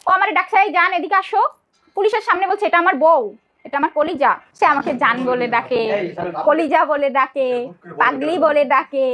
ও আমার ডাক্তার জান এদিকে আসো, পুলিশের সামনে বলছে এটা আমার বউ, এটা আমার কলিজা। সে আমাকে জান বলে ডাকে, কলিজা বলে ডাকে, পাগলি বলে ডাকে।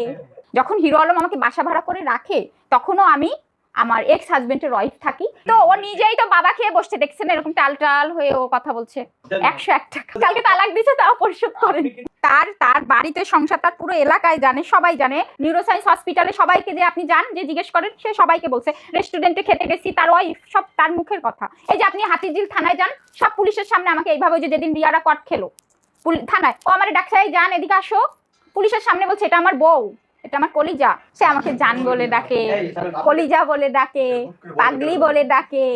যখন হিরো আলম আমাকে বাসা ভাড়া করে রাখে তখনও আমি আমার এক্স হাজবেন্ডের ওয়াইফ থাকি। তো ও নিজেই তো বাবা খেয়ে বসছে, দেখছেন এরকম টাল টাল হয়ে ও কথা বলছে। 101 টাকা কালকে তালাক দিছে, তাও পরিশোধ করেন। তার বাড়িতে সংসার, তার পুরো এলাকায় জানে, সবাই জানে। নিউরোসায়েন্স হসপিটালে সবাইকে যে আপনি যান, যে জিজ্ঞেস করেন, সে সবাইকে বলছে। রেস্টুরেন্টে খেতে গেছি, তার ওয়াইফ, সব তার মুখের কথা। এই যে আপনি হাতিঝিল থানায় যান, সব পুলিশের সামনে আমাকে এইভাবে, যে যেদিন রিয়ারা কট খেলো থানায়, ও আমার ডাক্তার জান এদিকে আসো, পুলিশের সামনে বলছে এটা আমার বউ, এটা আমার কলিজা। সে আমাকে জান বলে ডাকে, কলিজা বলে ডাকে, পাগলি বলে ডাকে,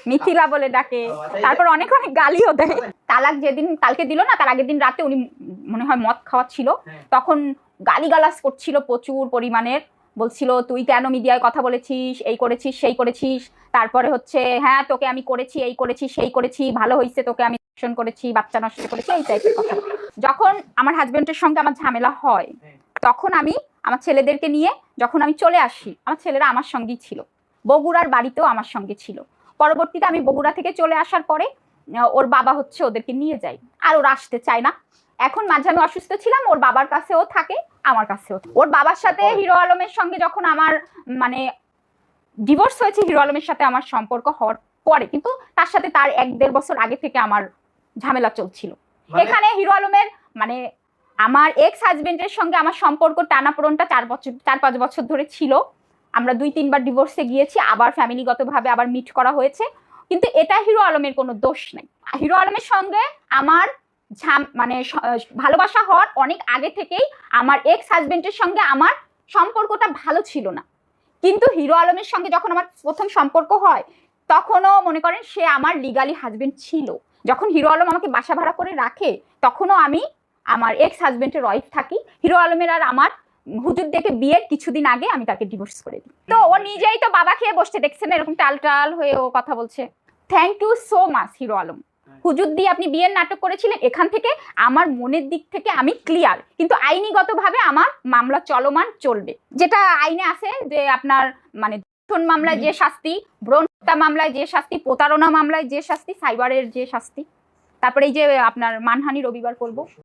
মিথিলা বলে ডাকে, তারপর অনেক অনেক গালিও দেয়। তালাক যেদিন কালকে দিল না, তার আগের দিন রাতে উনি মনে হয় মদ খাওয়াচ্ছিল, তখন গালিগালাজ করছিল প্রচুর পরিমাণের। বলছিল তুই কেন মিডিয়ায় কথা বলেছিস, এই করেছিস সেই করেছিস, তারপরে হচ্ছে হ্যাঁ তোকে আমি করেছি, এই করেছি সেই করেছি, ভালো হয়েছে তোকে আমি দর্শন করেছি, বাচ্চা নষ্ট করেছি, এই টাইপের কথা। যখন আমার হাজবেন্ডের সঙ্গে আমার ঝামেলা হয়, তখন আমি আমার ছেলেদেরকে নিয়ে যখন আমি চলে আসি, আমার ছেলেরা আমার সঙ্গেই ছিল, বগুড়ার বাড়িতেও আমার সঙ্গে ছিল। পরবর্তীতে আমি বগুড়া থেকে চলে আসার পরে ওর বাবা হচ্ছে ওদেরকে নিয়ে যায়, আর ওরা আসতে চায় না। এখন মাঝে আমি অসুস্থ ছিলাম, ওর বাবার কাছেও থাকে, আমার কাছেও। ওর বাবার সাথে হিরো আলমের সঙ্গে যখন আমার মানে ডিভোর্স হয়েছে, হিরো আলমের সাথে আমার সম্পর্ক হওয়ার পরে, কিন্তু তার সাথে তার 1-1.5 বছর আগে থেকে আমার ঝামেলা চলছিল। এখানে হিরো আলমের মানে আমার এক্স হাজবেন্ডের সঙ্গে আমার সম্পর্ক টানাপোড়নটা 4-5 বছর ধরে ছিল। আমরা 2-3 বার ডিভোর্সে গিয়েছি, আবার ফ্যামিলিগতভাবে আবার মিট করা হয়েছে, কিন্তু এটা হিরো আলমের কোনো দোষ নেই। হিরো আলমের সঙ্গে আমার মানে ভালোবাসা হওয়ার অনেক আগে থেকেই আমার এক্স হাজবেন্ডের সঙ্গে আমার সম্পর্কটা ভালো ছিল না। কিন্তু হিরো আলমের সঙ্গে যখন আমার প্রথম সম্পর্ক হয়, তখনও মনে করেন সে আমার লিগালি হাজবেন্ড ছিল। যখন হিরো আলম আমাকে বাসা ভাড়া করে রাখে, তখনও আমি আমার এক্স হাজবেন্ডের ওয়াইফ থাকি। হিরো আলমের আর আমার হুজুর দেখে বিয়ের কিছুদিন আগে আমি তাকে ডিভোর্স করে দিই। তো ও নিজেই তো বাবা খেয়ে বসছে, দেখছেন এরকম টাল টাল হয়ে ও কথা বলছে। Thank you so much Hero Alam. হুজুর দিয়ে আপনি বিয়ের নাটক করেছিলেন, এখান থেকে আমার মনের দিক থেকে আমি ক্লিয়ার, কিন্তু আইনিগতভাবে আমার মামলা চলমান চলবে। যেটা আইনে আছে যে আপনার মানে ধর্ষণ মামলায় যে শাস্তি, ভ্রূণ হত্যা মামলায় যে শাস্তি, প্রতারণা মামলায় যে শাস্তি, সাইবারের যে শাস্তি, তারপরে এই যে আপনার মানহানি রবিবার করব।